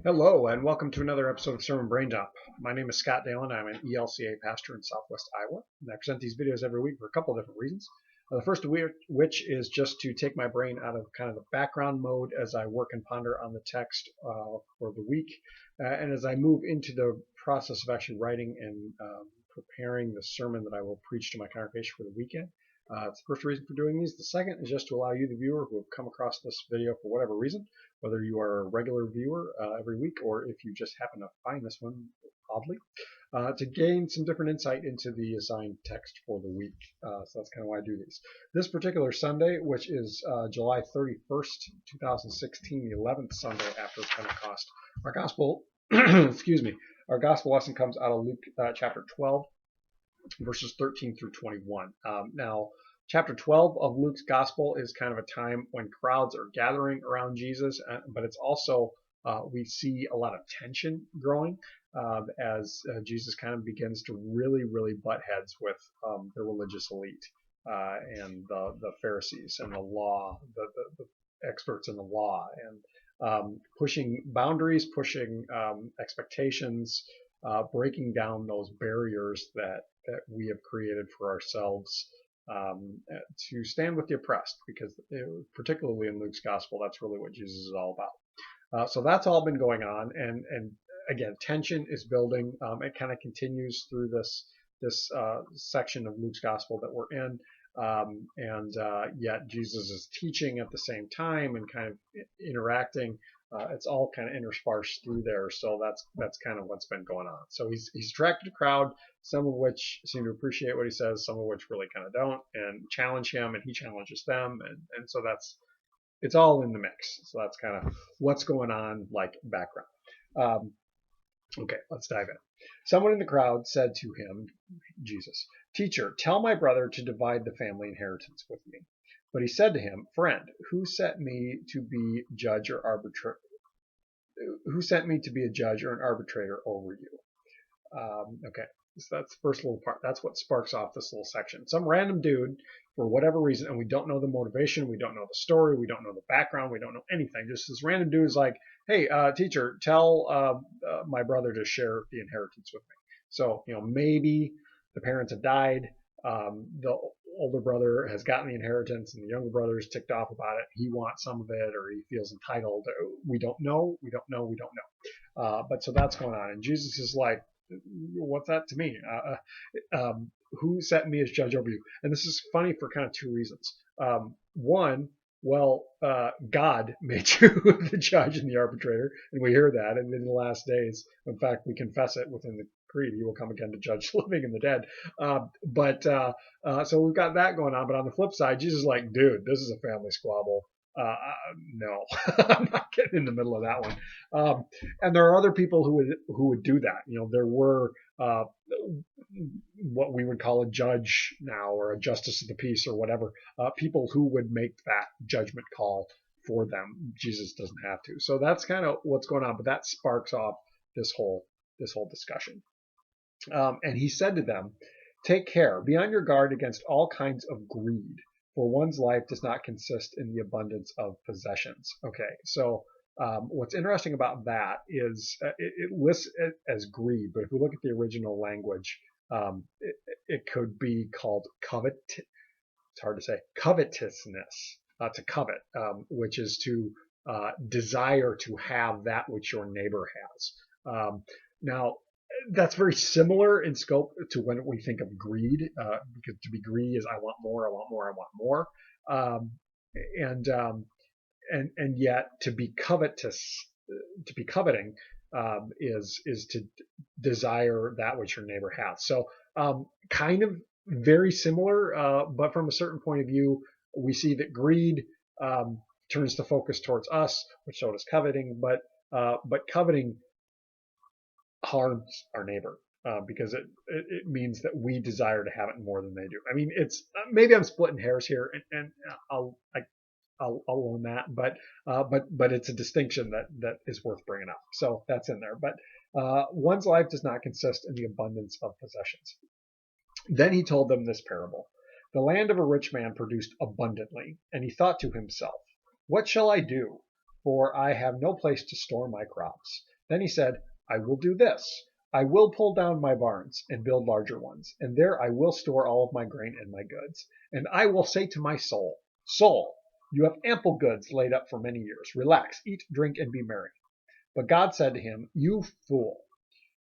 Hello, and welcome to another episode of Sermon Braindump. My name is Scott Dalen. I'm an ELCA pastor in Southwest Iowa, and I present these videos every week for a couple of different reasons. The first of which is just to take my brain out of kind of the background mode as I work and ponder on the text for the week, and as I move into the process of actually writing and preparing the sermon that I will preach to my congregation for the weekend. It's the first reason for doing these. The second is just to allow you, the viewer, who have come across this video for whatever reason, whether you are a regular viewer every week or if you just happen to find this one oddly, to gain some different insight into the assigned text for the week. So that's kind of why I do these. This particular Sunday, which is July 31st, 2016, the 11th Sunday after Pentecost, our gospel, excuse me, our gospel lesson comes out of Luke chapter 12, verses 13 through 21. Now, chapter 12 of Luke's gospel is kind of a time when crowds are gathering around Jesus, but it's also, we see a lot of tension growing as Jesus kind of begins to really butt heads with the religious elite and the Pharisees and the law, the experts in the law, and pushing boundaries, pushing expectations, breaking down those barriers that we have created for ourselves to stand with the oppressed, because particularly in Luke's gospel, that's really what Jesus is all about. So that's all been going on, and again, tension is building. It kind of continues through this section of Luke's gospel that we're in, and yet Jesus is teaching at the same time and kind of interacting. It's all kind of interspersed through there, so that's kind of what's been going on. So he's attracted a crowd, some of which seem to appreciate what he says, some of which really kind of don't, and challenge him, and he challenges them, and so it's all in the mix. So that's kind of what's going on, like background. Okay, let's dive in. Someone in the crowd said to him, Jesus, "Teacher, tell my brother to divide the family inheritance with me." But he said to him, "Friend, who sent me to be judge or arbitrator? Who sent me to be a judge or an arbitrator over you?" Okay, so that's the first little part. That's what sparks off this little section. Some random dude, for whatever reason, and we don't know the motivation, we don't know the story, we don't know the background, we don't know anything. Just this random dude is like, "Hey, teacher, tell my brother to share the inheritance with me." So, maybe the parents have died. The older brother has gotten the inheritance, and the younger brother is ticked off about it. He wants some of it, or he feels entitled. We don't know. We don't know. We don't know. But so that's going on, and Jesus is like, "What's that to me? Who set me as judge over you?" And this is funny for kind of two reasons. One, well, God made you the judge and the arbitrator, and we hear that. And in the last days, in fact, we confess it within the creed, he will come again to judge the living and the dead. So we've got that going on. But on the flip side, Jesus is like, "Dude, this is a family squabble. No, I'm not getting in the middle of that one." And there are other people who would do that. There were what we would call a judge now, or a justice of the peace, or whatever. People who would make that judgment call for them. Jesus doesn't have to. So that's kind of what's going on. But that sparks off this whole discussion. And he said to them, "Take care, be on your guard against all kinds of greed, for one's life does not consist in the abundance of possessions." Okay, so what's interesting about that is it lists it as greed, but if we look at the original language, it could be called it's hard to say, covetousness, to covet, which is to desire to have that which your neighbor has. Now, that's very similar in scope to when we think of greed, because to be greedy is I want more, I want more, I want more, and yet to be covetous, to be coveting, is to desire that which your neighbor has. So kind of very similar, but from a certain point of view, we see that greed turns the focus towards us, which so does coveting, but coveting harms our neighbor, because it means that we desire to have it more than they do. I mean, it's maybe I'm splitting hairs here, and I'll own that, but it's a distinction that is worth bringing up. So that's in there. But one's life does not consist in the abundance of possessions. Then he told them this parable: the land of a rich man produced abundantly, and he thought to himself, "What shall I do? For I have no place to store my crops." Then he said, I will do this. I will pull down my barns and build larger ones, and there I will store all of my grain and my goods. And I will say to my soul, Soul, you have ample goods laid up for many years. Relax, eat, drink, and be merry. But God said to him, You fool,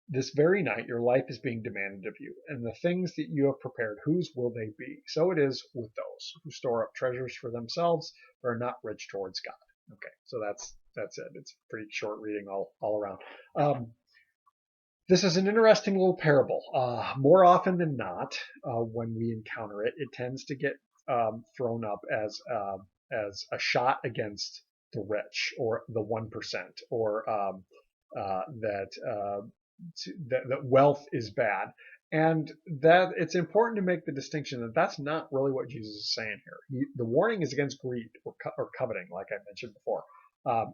this very night your life is being demanded of you, and the things that you have prepared, whose will they be? So it is with those who store up treasures for themselves, but are not rich towards God. Okay, so that's it. It's pretty short reading all around. This is an interesting little parable. More often than not, when we encounter it, it tends to get thrown up as a shot against the rich or the 1%, or that wealth is bad, and that it's important to make the distinction that that's not really what Jesus is saying here. The warning is against greed or coveting, like I mentioned before.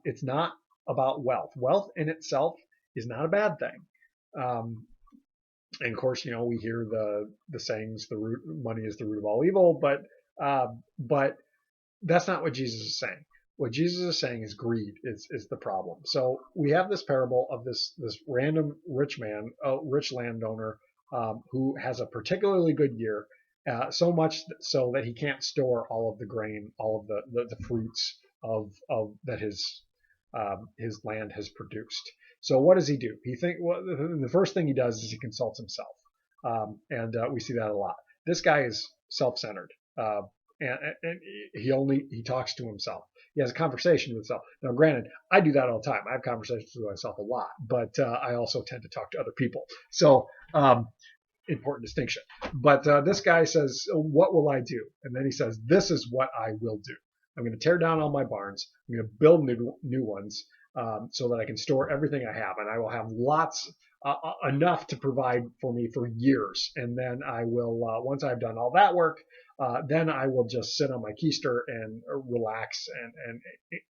It's not about wealth. Wealth in itself is not a bad thing. And of course, we hear the sayings, money is the root of all evil, but that's not what Jesus is saying. What Jesus is saying is greed is the problem. So we have this parable of this random rich landowner, who has a particularly good year, so much so that he can't store all of the grain, all of the fruits of that his land has produced. So what does he do? The first thing he does is he consults himself, and we see that a lot. This guy is self-centered, and he talks to himself. He has a conversation with himself. Now, granted, I do that all the time. I have conversations with myself a lot, but I also tend to talk to other people. So, important distinction. But this guy says, what will I do? And then he says, this is what I will do. I'm going to tear down all my barns. I'm going to build new ones, so that I can store everything I have, and I will have lots, enough to provide for me for years. And then I will, once I've done all that work, then I will just sit on my keister and relax and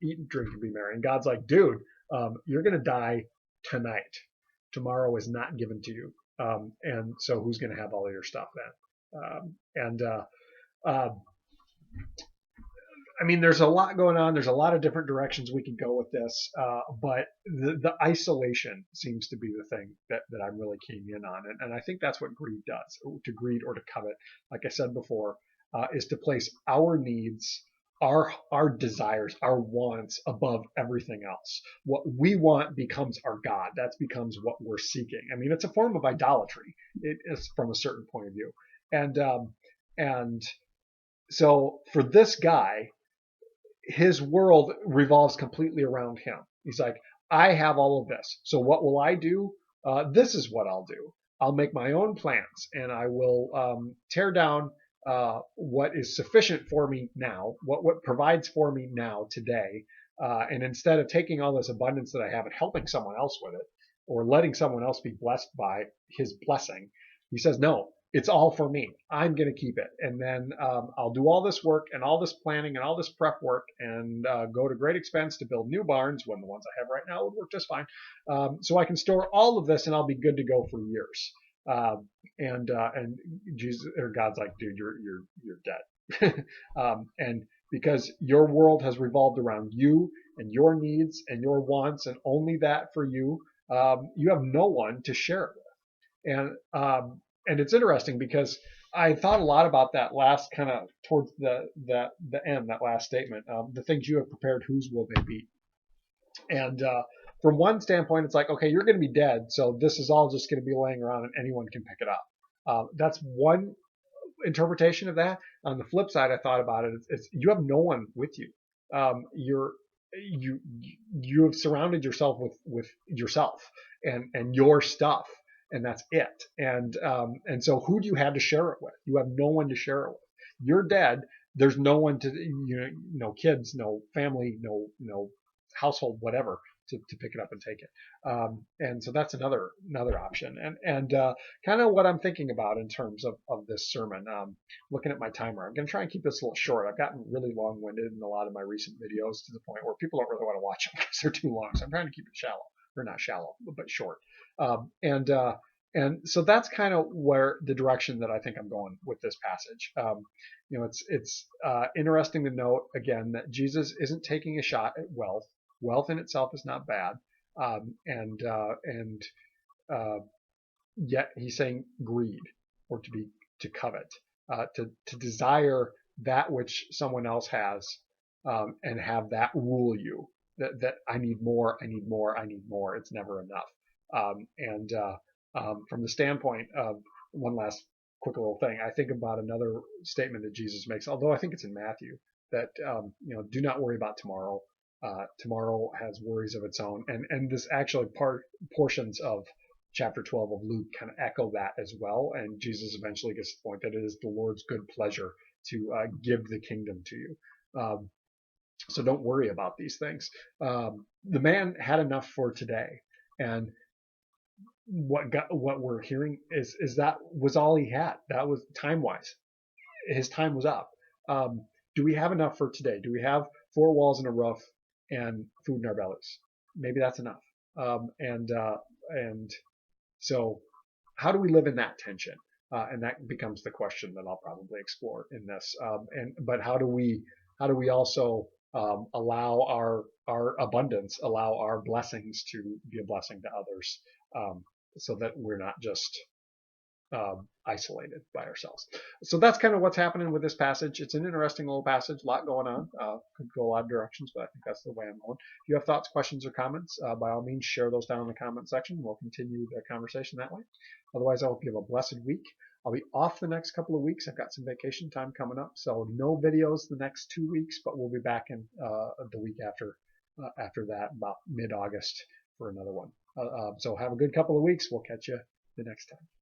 eat and drink and be merry. And God's like, dude, you're going to die tonight. Tomorrow is not given to you. And so who's going to have all of your stuff then? I mean, there's a lot going on. There's a lot of different directions we can go with this, but the isolation seems to be the thing that I'm really keying in on. And I think that's what greed does. To greed or to covet, like I said before, is to place our needs, our desires, our wants above everything else. What we want becomes our God. That becomes what we're seeking. I mean, it's a form of idolatry. It is, from a certain point of view. And so for this guy, his world revolves completely around him. He's like, I have all of this. So what will I do? This is what I'll do. I'll make my own plans, and I will tear down what is sufficient for me now, what provides for me now today. And instead of taking all this abundance that I have and helping someone else with it, or letting someone else be blessed by his blessing, he says, no, it's all for me. I'm going to keep it. And then I'll do all this work and all this planning and all this prep work, and go to great expense to build new barns when the ones I have right now would work just fine. So I can store all of this and I'll be good to go for years. And Jesus or God's like, dude, you're dead. And because your world has revolved around you and your needs and your wants, and only that for you, you have no one to share it with. And it's interesting because I thought a lot about that last kind of towards the end, that last statement. The things you have prepared, whose will they be? And from one standpoint, it's like, okay, you're going to be dead, so this is all just going to be laying around and anyone can pick it up. That's one interpretation of that. On the flip side, I thought about it. It's you have no one with you. You have surrounded yourself with yourself and your stuff, and that's it. And so who do you have to share it with? You have no one to share it with. You're dead. There's no one to, no kids, no family, no household, whatever, to pick it up and take it. And so that's another option. And kind of what I'm thinking about in terms of this sermon. Looking at my timer, I'm going to try and keep this a little short. I've gotten really long-winded in a lot of my recent videos to the point where people don't really want to watch them because they're too long. So I'm trying to keep it shallow, or not shallow, but short. And so that's kind of where the direction that I think I'm going with this passage. It's interesting to note again that Jesus isn't taking a shot at wealth. Wealth in itself is not bad. And yet he's saying greed, or to covet, to desire that which someone else has, and have that rule you. That I need more, I need more, I need more. It's never enough. From the standpoint of one last quick little thing, I think about another statement that Jesus makes, although I think it's in Matthew, that do not worry about tomorrow. Tomorrow has worries of its own, and this actually portions of chapter 12 of Luke kind of echo that as well. And Jesus eventually gets to the point that it is the Lord's good pleasure to give the kingdom to you. So don't worry about these things. The man had enough for today, and what we're hearing is that was all he had. That was time wise. His time was up. Do we have enough for today? Do we have four walls and a roof and food in our bellies? Maybe that's enough. And so how do we live in that tension? And that becomes the question that I'll probably explore in this. But how do we also allow our abundance, allow our blessings to be a blessing to others, so that we're not just isolated by ourselves. So that's kind of what's happening with this passage. It's an interesting little passage, a lot going on. Could go a lot of directions, but I think that's the way I'm going. If you have thoughts, questions, or comments, by all means, share those down in the comment section. We'll continue the conversation that way. Otherwise, I hope you have a blessed week. I'll be off the next couple of weeks. I've got some vacation time coming up, so no videos the next 2 weeks, but we'll be back in the week after that, about mid-August, for another one. So have a good couple of weeks. We'll catch you the next time.